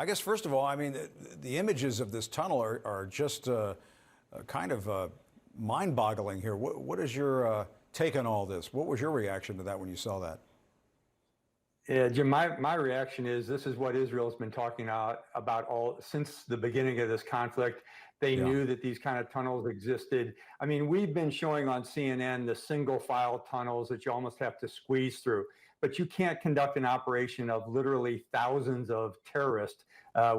I guess, first of all, I mean, the images of this tunnel are just kind of mind-boggling here. What is your take on all this? What was your reaction to that when you saw that? Yeah, Jim, my reaction is this is what Israel's been talking about all since the beginning of this conflict. They Yeah. knew that these kind of tunnels existed. I mean, we've been showing on CNN the single file tunnels that you almost have to squeeze through, but you can't conduct an operation of literally thousands of terrorists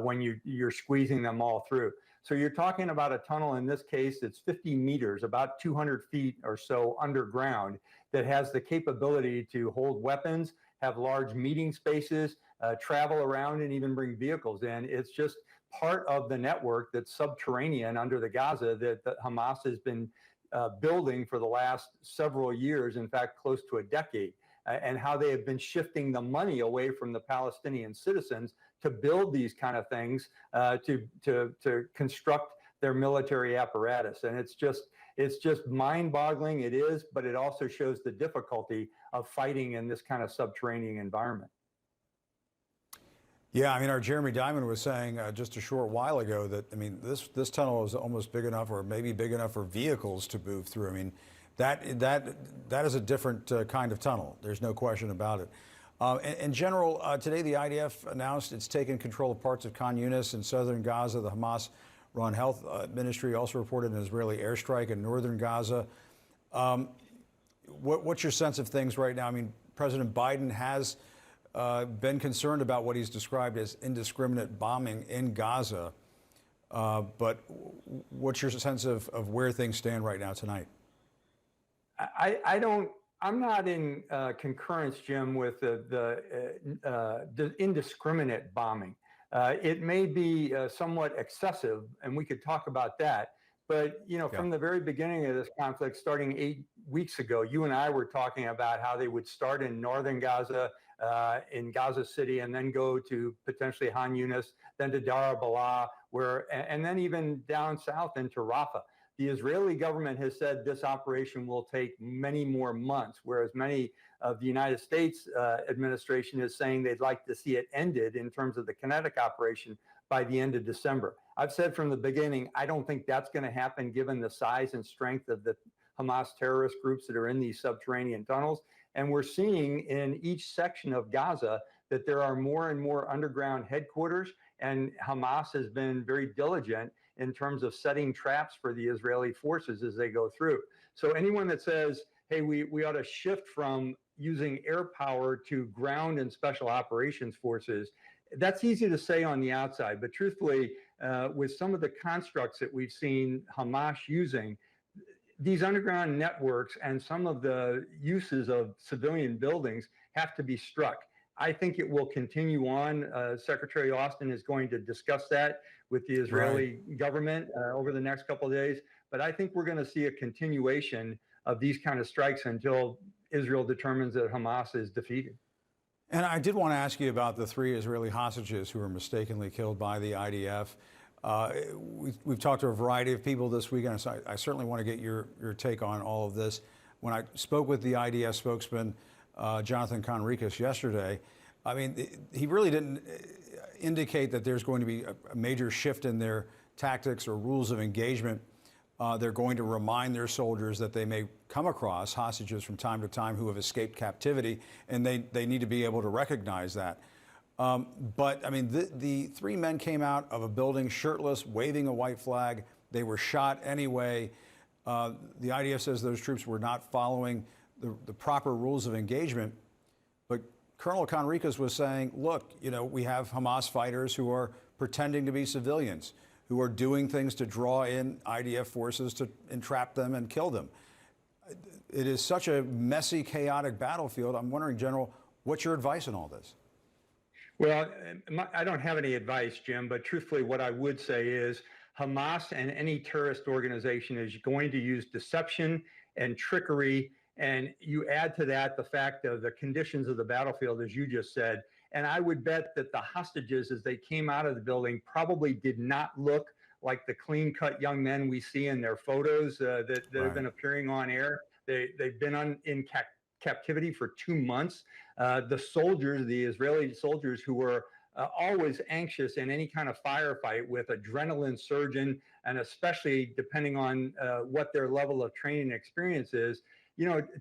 when you're squeezing them all through. So you're talking about a tunnel, in this case, it's 50 meters, about 200 feet or so underground, that has the capability to hold weapons, have large meeting spaces, travel around, and even bring vehicles in. It's just part of the network that's subterranean under the Gaza that Hamas has been building for the last several years, in fact, close to a decade, and how they have been shifting the money away from the Palestinian citizens to build these kind of things, to construct their military apparatus. And it's just mind-boggling. It is, but it also shows the difficulty of fighting in this kind of subterranean environment. Yeah, I mean, our Jeremy Diamond was saying just a short while ago that, I mean, this tunnel is almost big enough, or maybe big enough for vehicles to move through. I mean, that is a different kind of tunnel. There's no question about it. In general, today the IDF announced it's taken control of parts of Khan Yunis in southern Gaza. The Hamas-run health ministry also reported an Israeli airstrike in northern Gaza. What's your sense of things right now? I mean, President Biden has been concerned about what he's described as indiscriminate bombing in Gaza. But what's your sense of where things stand right now tonight? I'm not in concurrence, Jim, with the indiscriminate bombing. It may be somewhat excessive, and we could talk about that. But, from the very beginning of this conflict, starting 8 weeks ago, you and I were talking about how they would start in northern Gaza, in Gaza City, and then go to potentially Khan Yunis, then to Dar al-Balah, and then even down south into Rafah. The Israeli government has said this operation will take many more months, whereas many of the United States administration is saying they'd like to see it ended in terms of the kinetic operation by the end of December. I've said from the beginning, I don't think that's going to happen given the size and strength of the Hamas terrorist groups that are in these subterranean tunnels. And we're seeing in each section of Gaza that there are more and more underground headquarters, and Hamas has been very diligent in terms of setting traps for the Israeli forces as they go through. So anyone that says, hey, we ought to shift from using air power to ground and special operations forces, that's easy to say on the outside. But truthfully, with some of the constructs that we've seen Hamas using, these underground networks and some of the uses of civilian buildings have to be struck. I think it will continue on. Secretary Austin is going to discuss that with the Israeli government over the next couple of days. But I think we're going to see a continuation of these kind of strikes until Israel determines that Hamas is defeated. And I did want to ask you about the 3 Israeli hostages who were mistakenly killed by the IDF. We've talked to a variety of people this weekend, so I certainly want to get your take on all of this. When I spoke with the IDF spokesman, Jonathan Conricus, yesterday, I mean, he really didn't indicate that there's going to be a major shift in their tactics or rules of engagement. They're going to remind their soldiers that they may come across hostages from time to time who have escaped captivity, and they need to be able to recognize that. But, I mean, the 3 men came out of a building shirtless, waving a white flag. They were shot anyway. The IDF says those troops were not following the proper rules of engagement. But Colonel Conricus was saying, look, we have Hamas fighters who are pretending to be civilians, who are doing things to draw in IDF forces to entrap them and kill them. It is such a messy, chaotic battlefield. I'm wondering, General, what's your advice on all this? Well, I don't have any advice, Jim, but truthfully, what I would say is Hamas and any terrorist organization is going to use deception and trickery. And you add to that the fact of the conditions of the battlefield, as you just said. And I would bet that the hostages, as they came out of the building, probably did not look like the clean-cut young men we see in their photos that have been appearing on air. They've been in captivity for 2 months. The soldiers, the Israeli soldiers who were always anxious in any kind of firefight with adrenaline surging, and especially depending on what their level of training and experience is.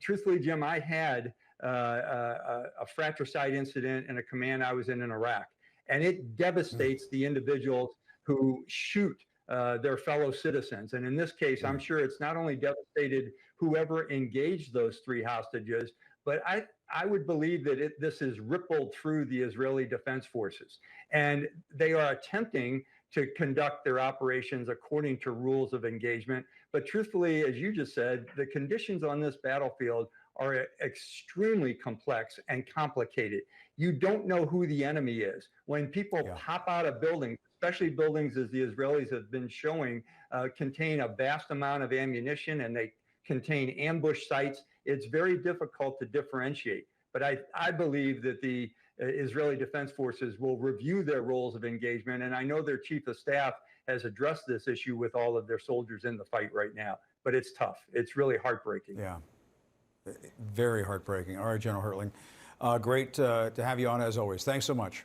Truthfully, Jim, I had a fratricide incident in a command I was in Iraq, and it devastates the individuals who shoot their fellow citizens. And in this case, I'm sure it's not only devastated whoever engaged those 3 hostages, but I would believe that this is rippled through the Israeli Defense Forces. And they are attempting to conduct their operations according to rules of engagement. But truthfully, as you just said, the conditions on this battlefield are extremely complex and complicated. You don't know who the enemy is. When people pop out of buildings, especially buildings, as the Israelis have been showing, contain a vast amount of ammunition, and they contain ambush sites, it's very difficult to differentiate. But I believe that the Israeli Defense Forces will review their roles of engagement. And I know their chief of staff has addressed this issue with all of their soldiers in the fight right now. But it's tough. It's really heartbreaking. Yeah, very heartbreaking. All right, General Hertling, great to have you on as always. Thanks so much.